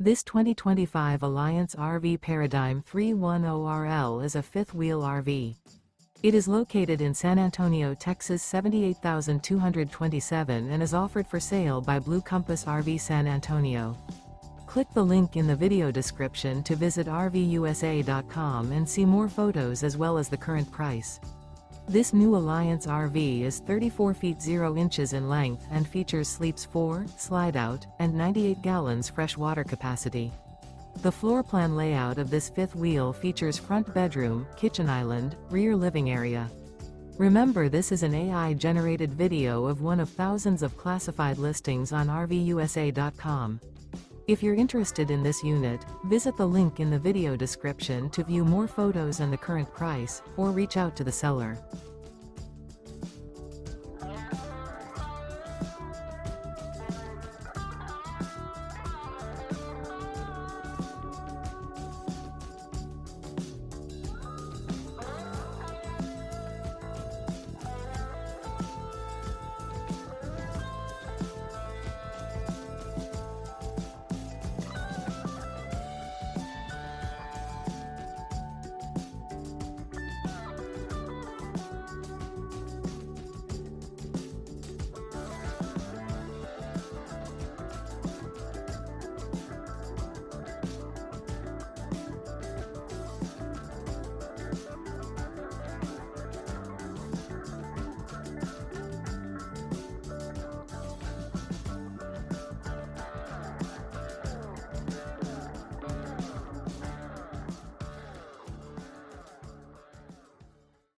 This 2025 Alliance RV Paradigm 310RL is a fifth-wheel RV. It is located in San Antonio, Texas 78227 and is offered for sale by Blue Compass RV San Antonio. Click the link in the video description to visit RVUSA.com and see more photos as well as the current price. This new Alliance RV is 34 feet 0 inches in length and features sleeps 4, slide-out, and 98 gallons fresh water capacity. The floor plan layout of this fifth wheel features front bedroom, kitchen island, rear living area. Remember, this is an AI-generated video of one of thousands of classified listings on RVUSA.com. If you're interested in this unit, visit the link in the video description to view more photos and the current price, or reach out to the seller.